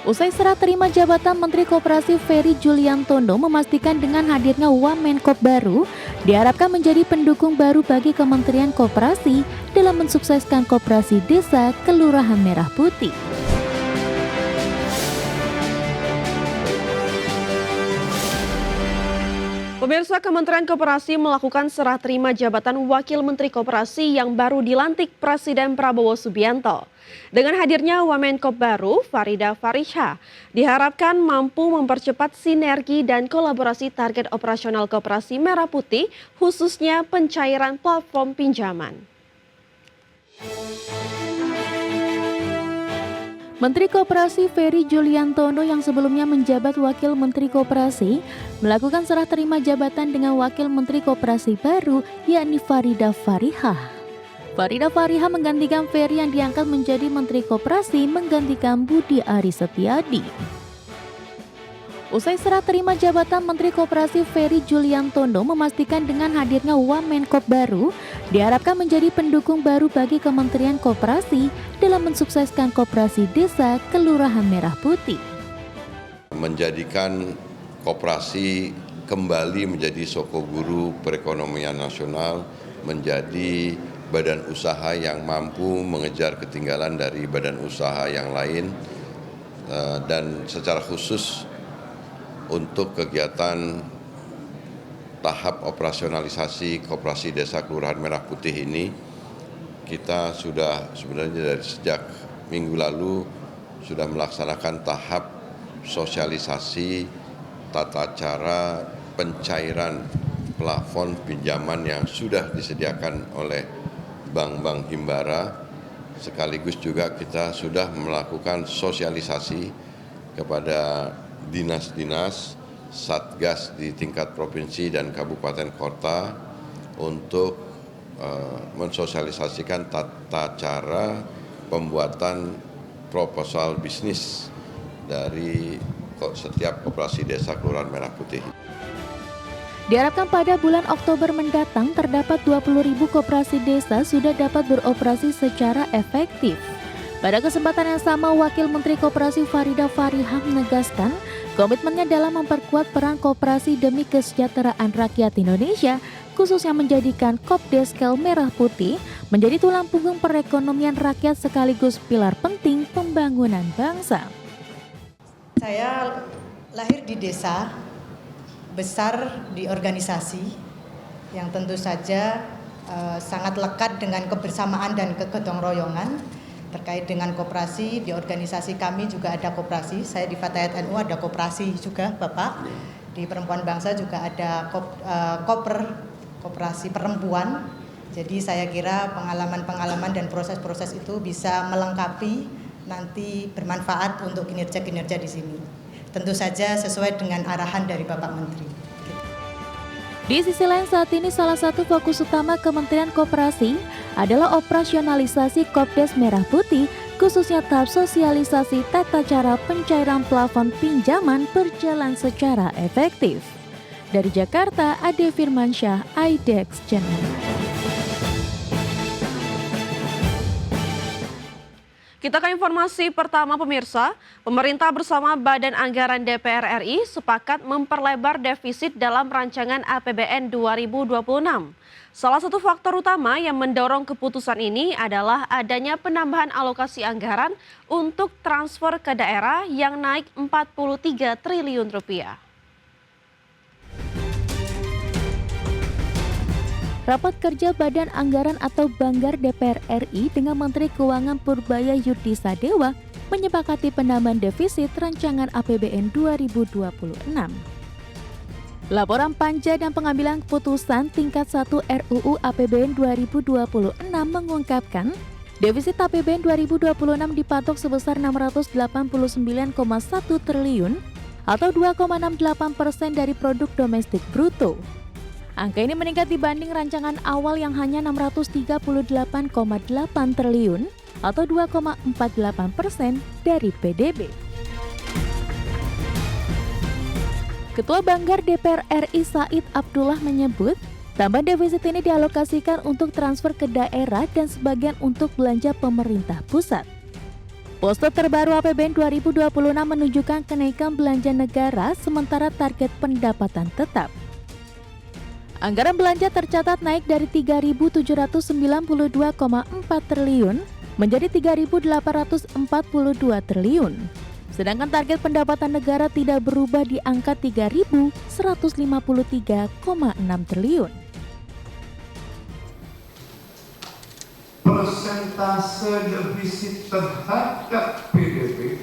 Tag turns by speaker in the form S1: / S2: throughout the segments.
S1: Usai serah terima jabatan Menteri Koperasi Ferry Juliantono memastikan dengan hadirnya Wamenkop baru diharapkan menjadi pendukung baru bagi Kementerian Koperasi dalam mensukseskan koperasi desa Kelurahan Merah Putih.
S2: Pemirsa, Kementerian Koperasi melakukan serah terima jabatan Wakil Menteri Koperasi yang baru dilantik Presiden Prabowo Subianto. Dengan hadirnya Wamenkop baru, Farida Farisha, diharapkan mampu mempercepat sinergi dan kolaborasi target operasional Koperasi Merah Putih, khususnya pencairan platform pinjaman.
S1: Menteri Koperasi Ferry Juliantono yang sebelumnya menjabat Wakil Menteri Koperasi melakukan serah terima jabatan dengan Wakil Menteri Koperasi baru yakni Farida Farisha. Farida Farisha menggantikan Ferry yang diangkat menjadi Menteri Koperasi menggantikan Budi Aris Setiadi. Usai serah terima jabatan Menteri Koperasi Ferry Juliantono memastikan dengan hadirnya Wamenkop baru diharapkan menjadi pendukung baru bagi Kementerian Koperasi dalam mensukseskan koperasi desa Kelurahan Merah Putih.
S3: Menjadikan koperasi kembali menjadi sokoguru perekonomian nasional, menjadi badan usaha yang mampu mengejar ketinggalan dari badan usaha yang lain, dan secara khusus untuk kegiatan tahap operasionalisasi koperasi desa Kelurahan Merah Putih ini, kita sudah sebenarnya dari sejak minggu lalu sudah melaksanakan tahap sosialisasi tata cara pencairan plafon pinjaman yang sudah disediakan oleh bank-bank himbara. Sekaligus juga kita sudah melakukan sosialisasi kepada dinas-dinas, satgas di tingkat provinsi dan kabupaten kota untuk mensosialisasikan tata cara pembuatan proposal bisnis dari setiap koperasi desa Kelurahan Merah Putih.
S1: Diharapkan pada bulan Oktober mendatang terdapat 20.000 koperasi desa sudah dapat beroperasi secara efektif. Pada kesempatan yang sama, Wakil Menteri Koperasi Farida Farisha menegaskan komitmennya dalam memperkuat peran koperasi demi kesejahteraan rakyat Indonesia, khususnya menjadikan Kopdeskel Merah Putih menjadi tulang punggung perekonomian rakyat sekaligus pilar penting pembangunan bangsa.
S4: Saya lahir di desa, besar di organisasi yang tentu saja sangat lekat dengan kebersamaan dan kegotong royongan. Terkait dengan koperasi, di organisasi kami juga ada koperasi. Saya di Fatayat NU ada koperasi juga, Bapak. Di Perempuan Bangsa juga ada koperasi perempuan. Jadi saya kira pengalaman-pengalaman dan proses-proses itu bisa melengkapi, nanti bermanfaat untuk kinerja-kinerja di sini. Tentu saja sesuai dengan arahan dari Bapak Menteri.
S1: Di sisi lain, saat ini salah satu fokus utama Kementerian Koperasi adalah operasionalisasi Kopdes Merah Putih, khususnya tahap sosialisasi tata cara pencairan plafon pinjaman berjalan secara efektif. Dari Jakarta, Ade Firmansyah, IDEX Channel.
S2: Kita ke informasi pertama, pemirsa. Pemerintah bersama Badan Anggaran DPR RI sepakat memperlebar defisit dalam rancangan APBN 2026. Salah satu faktor utama yang mendorong keputusan ini adalah adanya penambahan alokasi anggaran untuk transfer ke daerah yang naik 43 triliun rupiah.
S1: Rapat kerja Badan Anggaran atau Banggar DPR RI dengan Menteri Keuangan Purbaya Yudi Sadewa menyepakati penambahan defisit rancangan APBN 2026. Laporan panja dan pengambilan keputusan tingkat 1 RUU APBN 2026 mengungkapkan defisit APBN 2026 dipatok sebesar 689,1 triliun atau 2,68% dari produk domestik bruto. Angka ini meningkat dibanding rancangan awal yang hanya 638,8 triliun atau 2,48% dari PDB. Ketua Banggar DPR RI Said Abdullah menyebut, tambahan defisit ini dialokasikan untuk transfer ke daerah dan sebagian untuk belanja pemerintah pusat. Poster terbaru APBN 2026 menunjukkan kenaikan belanja negara sementara target pendapatan tetap. Anggaran belanja tercatat naik dari 3.792,4 triliun menjadi 3.842 triliun. Sedangkan target pendapatan negara tidak berubah di angka 3.153,6 triliun.
S5: Persentase defisit terhadap PDB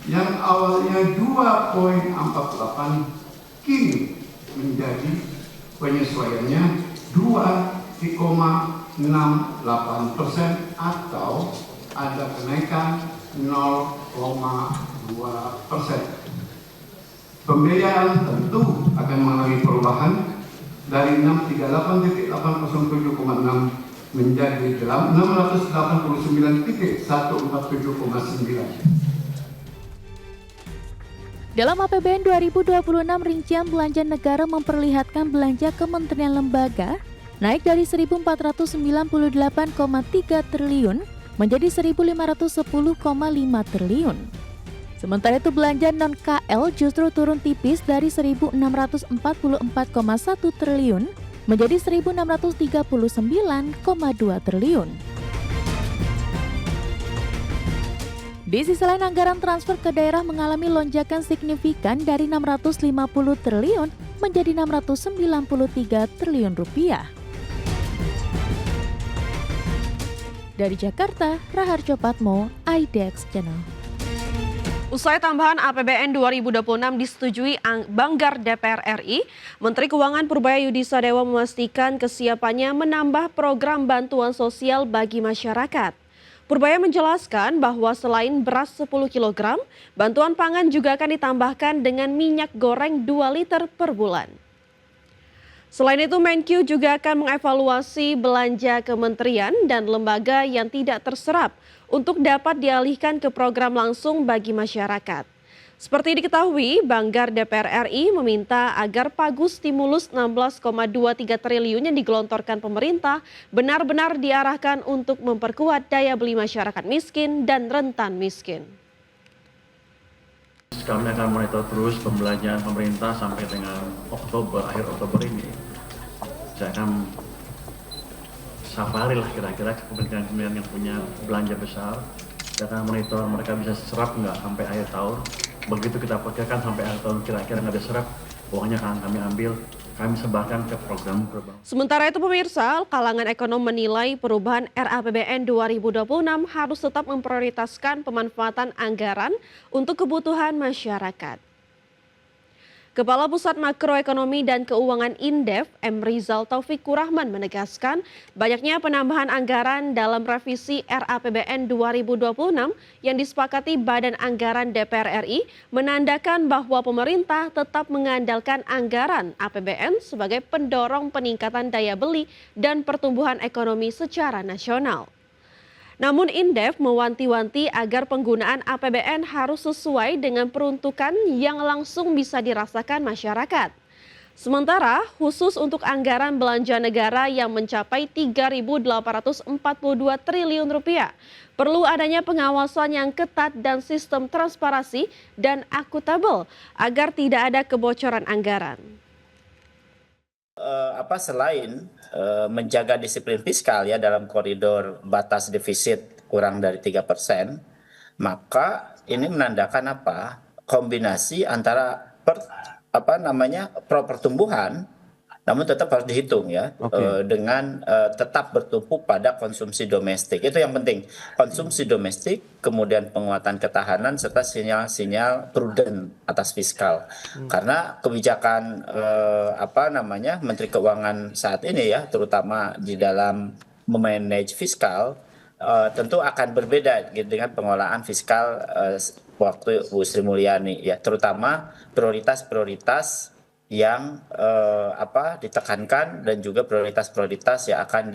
S5: yang awalnya 2,48 kini menjadi penyesuaiannya 2,68% atau ada kenaikan 0,2%. Pembiayaan tentu akan mengalami perubahan dari 638.807,6 menjadi 689.147,9.
S1: Dalam APBN 2026, rincian belanja negara memperlihatkan belanja kementerian lembaga naik dari 1.498,3 triliun menjadi 1.510,5 triliun. Sementara itu belanja non-KL justru turun tipis dari 1.644,1 triliun menjadi 1.639,2 triliun. Di sisi lain, anggaran transfer ke daerah mengalami lonjakan signifikan dari 650 triliun menjadi 693 triliun rupiah. Dari Jakarta, Raharjo Patmo, IDX Channel.
S2: Usai tambahan APBN 2026 disetujui Banggar DPR RI, Menteri Keuangan Purbaya Yudisadewo memastikan kesiapannya menambah program bantuan sosial bagi masyarakat. Purbaya menjelaskan bahwa selain beras 10 kg, bantuan pangan juga akan ditambahkan dengan minyak goreng 2 liter per bulan. Selain itu, Menkyu juga akan mengevaluasi belanja kementerian dan lembaga yang tidak terserap untuk dapat dialihkan ke program langsung bagi masyarakat. Seperti diketahui, Banggar DPR RI meminta agar pagu stimulus 16,23 triliun yang digelontorkan pemerintah benar-benar diarahkan untuk memperkuat daya beli masyarakat miskin dan rentan miskin.
S6: Kami akan monitor terus pembelanjaan pemerintah sampai dengan akhir Oktober ini. Saya akan safari lah kira-kira kementerian-kementerian yang punya belanja besar. Saya akan monitor mereka bisa serap nggak sampai akhir tahun. Begitu kita perkirakan sampai akhir tahun kira-kira nggak bisa serap, uangnya akan kami ambil, kami sebarkan ke program.
S2: Sementara itu pemirsa, kalangan ekonom menilai perubahan RAPBN 2026 harus tetap memprioritaskan pemanfaatan anggaran untuk kebutuhan masyarakat. Kepala Pusat Makroekonomi dan Keuangan Indef, M. Rizal Taufikur Rahman menegaskan banyaknya penambahan anggaran dalam revisi RAPBN 2026 yang disepakati Badan Anggaran DPR RI menandakan bahwa pemerintah tetap mengandalkan anggaran APBN sebagai pendorong peningkatan daya beli dan pertumbuhan ekonomi secara nasional. Namun Indef mewanti-wanti agar penggunaan APBN harus sesuai dengan peruntukan yang langsung bisa dirasakan masyarakat. Sementara khusus untuk anggaran belanja negara yang mencapai 3.842 triliun rupiah, perlu adanya pengawasan yang ketat dan sistem transparansi dan akuntabel agar tidak ada kebocoran anggaran.
S7: Selain menjaga disiplin fiskal ya dalam koridor batas defisit kurang dari 3%, maka ini menandakan kombinasi antara pro pertumbuhan, namun tetap harus dihitung ya, dengan tetap bertumpu pada konsumsi domestik. Itu yang penting, konsumsi domestik, kemudian penguatan ketahanan serta sinyal-sinyal prudent atas fiskal. Karena kebijakan Menteri Keuangan saat ini ya, terutama di dalam memanage fiskal, tentu akan berbeda gitu, dengan pengolahan fiskal waktu Bu Sri Mulyani ya, terutama prioritas-prioritas yang ditekankan dan juga prioritas-prioritas yang akan